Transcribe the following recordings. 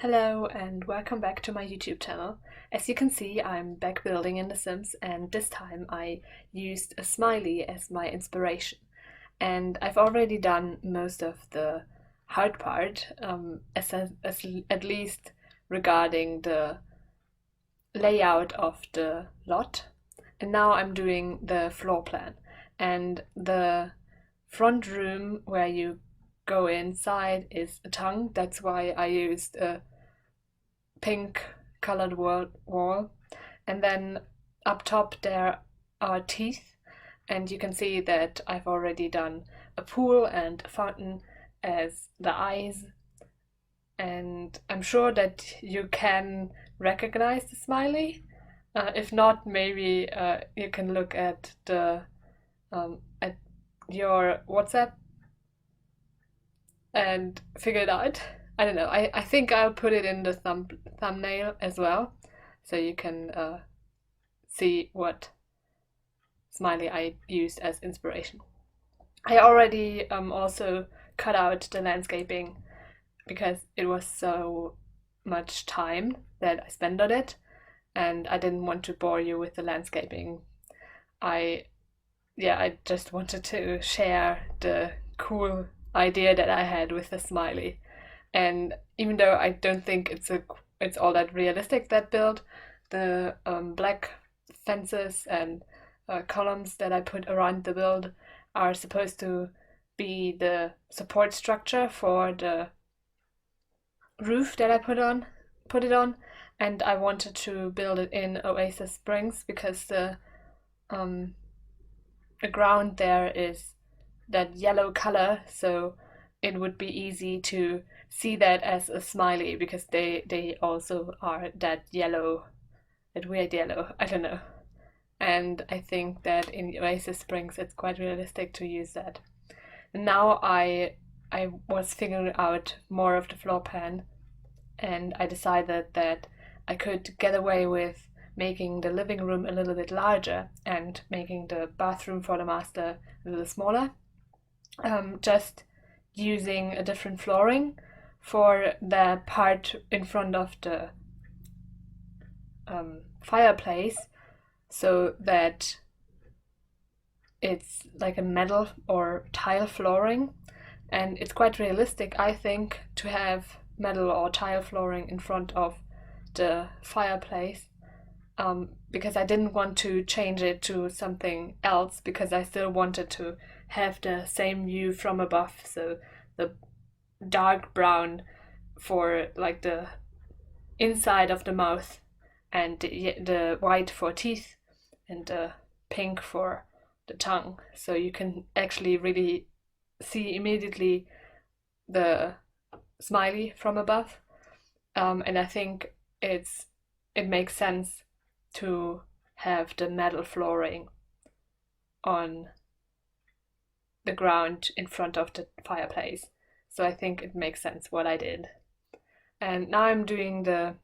Hello and welcome back to my YouTube channel. As you can see, I'm back building in The Sims, and this time I used a smiley as my inspiration. And I've already done most of the hard part, at least regarding the layout of the lot. And now I'm doing the floor plan. And the front room where you go inside is a tongue. That's why I used a pink colored wall. And then up top there are teeth. And you can see that I've already done a pool and a fountain as the eyes. And I'm sure that you can recognize the smiley. If not, maybe you can look at the at your WhatsApp and figure it out. I don't know. I think I'll put it in the thumbnail as well, so you can see what smiley I used as inspiration. I already also cut out the landscaping because it was so much time that I spent on it, and I didn't want to bore you with the landscaping. I I just wanted to share the cool idea that I had with the smiley. And even though I don't think it's all that realistic, that build, the black fences and columns that I put around the build are supposed to be the support structure for the roof that I put it on, and I wanted to build it in Oasis Springs because um the ground there is that yellow color, so it would be easy to see that as a smiley because they also are that yellow, that weird yellow. I don't know. And I think that in Oasis Springs it's quite realistic to use that. And now I was figuring out more of the floor plan, and I decided that I could get away with making the living room a little bit larger and making the bathroom for the master a little smaller. Just using a different flooring for the part in front of the fireplace, so that it's like a metal or tile flooring, and it's quite realistic, I think, to have metal or tile flooring in front of the fireplace, because I didn't want to change it to something else because I still wanted to have the same view from above. So the dark brown for like the inside of the mouth, and the white for teeth, and the pink for the tongue. So you can actually really see immediately the smiley from above. And I think it makes sense to have the metal flooring on the ground in front of the fireplace. So I think it makes sense what I did. And now I'm doing the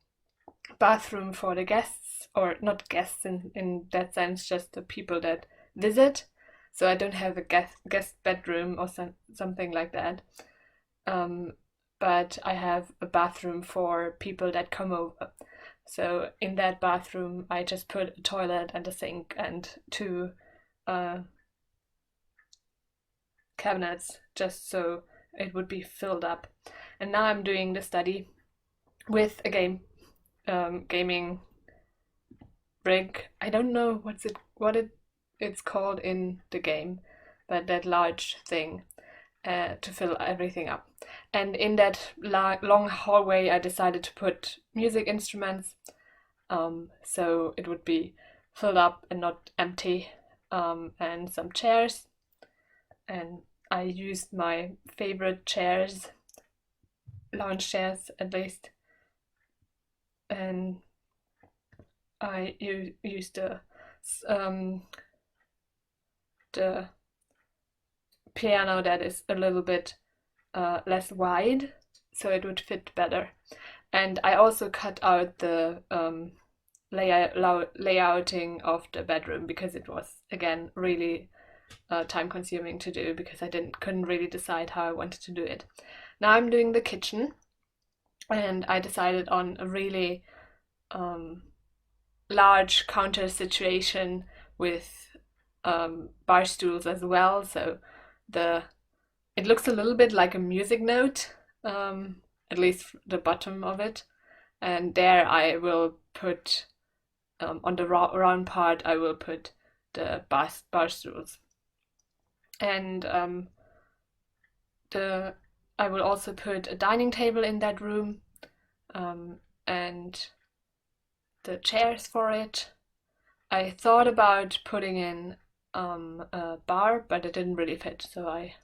bathroom for the guests, or not guests in that sense, just the people that visit. So I don't have a guest bedroom or something like that. But I have a bathroom for people that come over. So in that bathroom, I just put a toilet and a sink and two cabinets, just so it would be filled up. And now I'm doing the study with a gaming rig. I don't know what it's called in the game, but that large thing to fill everything up. And in that long hallway, I decided to put music instruments, so it would be filled up and not empty, and some chairs. And I used my favorite chairs, lounge chairs at least, and I used the piano that is a little bit less wide, so it would fit better. And I also cut out the layouting of the bedroom because it was again really time consuming to do because I couldn't really decide how I wanted to do it. Now I'm doing the kitchen, and I decided on a really large counter situation with bar stools as well. So the it looks a little bit like a music note, at least the bottom of it. And there I will put on the round part I will put the bar stools, and the I will also put a dining table in that room, and the chairs for it. I thought about putting in a bar, but it didn't really fit, so I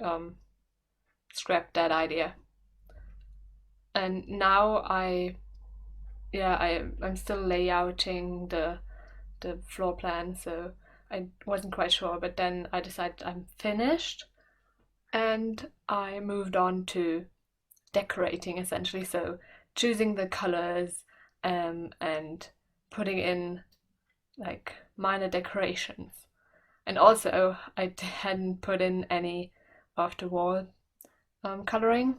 um, scrapped that idea. And now I'm still layouting the floor plan, so I wasn't quite sure, but then I decided I'm finished, and I moved on to decorating essentially. So choosing the colors, and putting in like minor decorations. And also, I hadn't put in any of the wall coloring,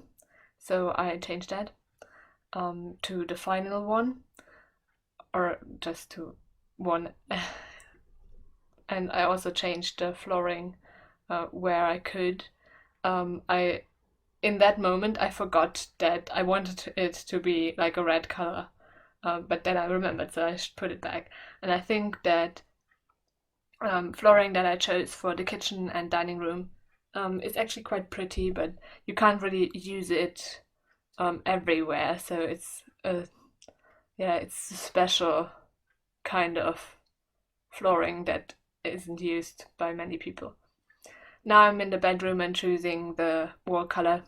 so I changed that to the final one, or just to one. And I also changed the flooring where I could. I in that moment I forgot that I wanted it to be like a red color, but then I remembered, so I should put it back. And I think that flooring that I chose for the kitchen and dining room is actually quite pretty, but you can't really use it everywhere. So it's a special kind of flooring that isn't used by many people. Now I'm in the bedroom and choosing the wall color.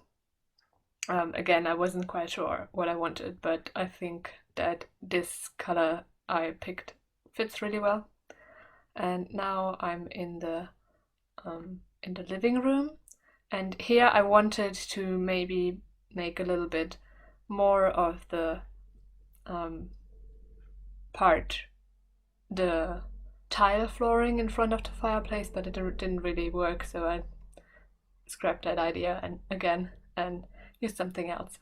Again, I wasn't quite sure what I wanted, but I think that this color I picked fits really well. And now I'm in the living room, and here I wanted to maybe make a little bit more of the part, the tile flooring in front of the fireplace, but it didn't really work, so I scrapped that idea and used something else.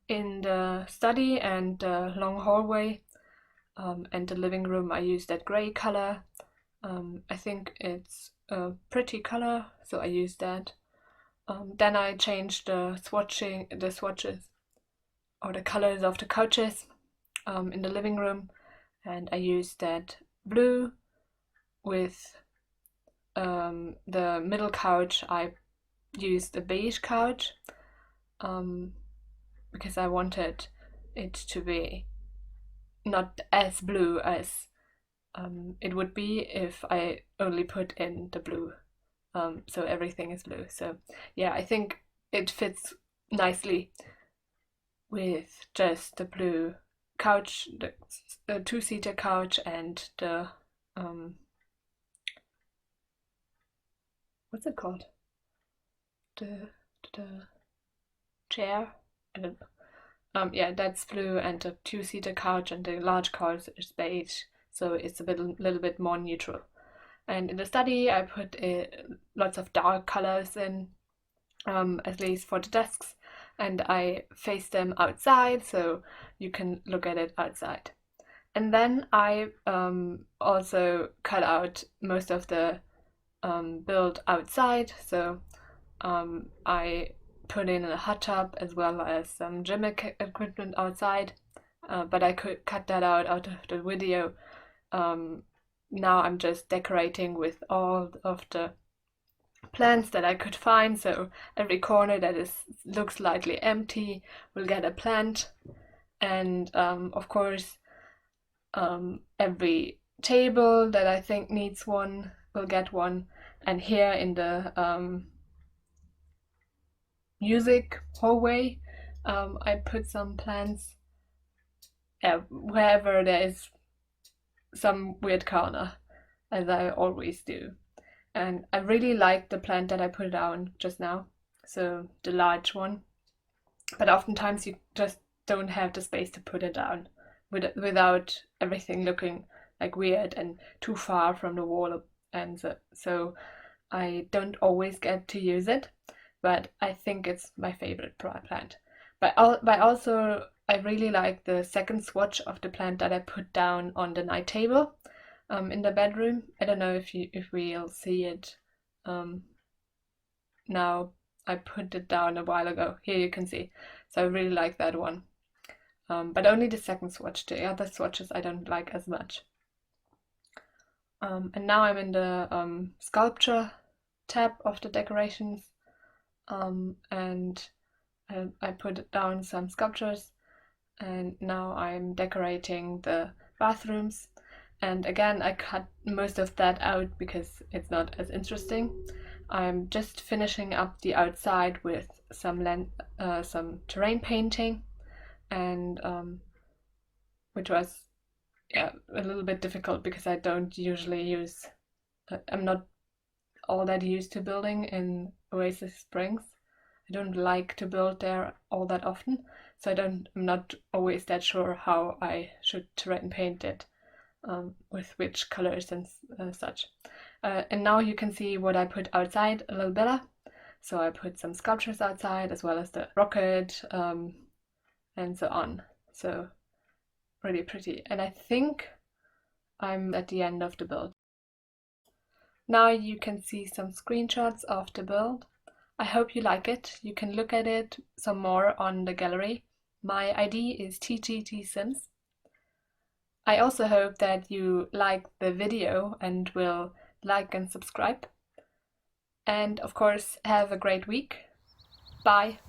In the study and the long hallway and the living room, I used that grey color. I think it's a pretty color, so I used that. Then I changed the swatches, or the colors of the couches in the living room, and I used that blue with the middle couch. I used a beige couch because I wanted it to be not as blue as it would be if I only put in the blue. So everything is blue. So yeah, I think it fits nicely with just the blue couch, the two-seater couch, and the what's it called? The chair. I don't know. Yeah, that's blue, and the two-seater couch and the large couch is beige, so it's a little bit more neutral. And in the study, I put lots of dark colors in, at least for the desks, and I face them outside, so you can look at it outside. And then I also cut out most of the build outside, so I put in a hot tub as well as some gym equipment outside, but I could cut that out of the video. Now I'm just decorating with all of the plants that I could find, so every corner that looks slightly empty will get a plant, and of course every table that I think needs one will get one. And here in the music hallway, I put some plants wherever there is some weird corner, as I always do. And I really like the plant that I put down just now, so the large one. But oftentimes you just don't have the space to put it down without everything looking like weird and too far from the wall, and so I don't always get to use it, but I think it's my favorite plant. But also, I really like the second swatch of the plant that I put down on the night table in the bedroom. I don't know if we'll see it now. I put it down a while ago. Here you can see. So I really like that one. But only the second swatch. The other swatches I don't like as much. And now I'm in the sculpture tab of the decorations, and I put down some sculptures, and now I'm decorating the bathrooms. And again, I cut most of that out because it's not as interesting. I'm just finishing up the outside with some terrain painting, and which was a little bit difficult because I don't usually use. I'm not all that used to building in Oasis Springs. I don't like to build there all that often, so I'm not always that sure how I should terrain paint it, with which colors and such. And now you can see what I put outside a little better. So I put some sculptures outside as well as the rocket, and so on. So really pretty. And I think I'm at the end of the build. Now you can see some screenshots of the build. I hope you like it. You can look at it some more on the gallery. My ID is TTTSims. I also hope that you like the video and will like and subscribe. And of course, have a great week. Bye.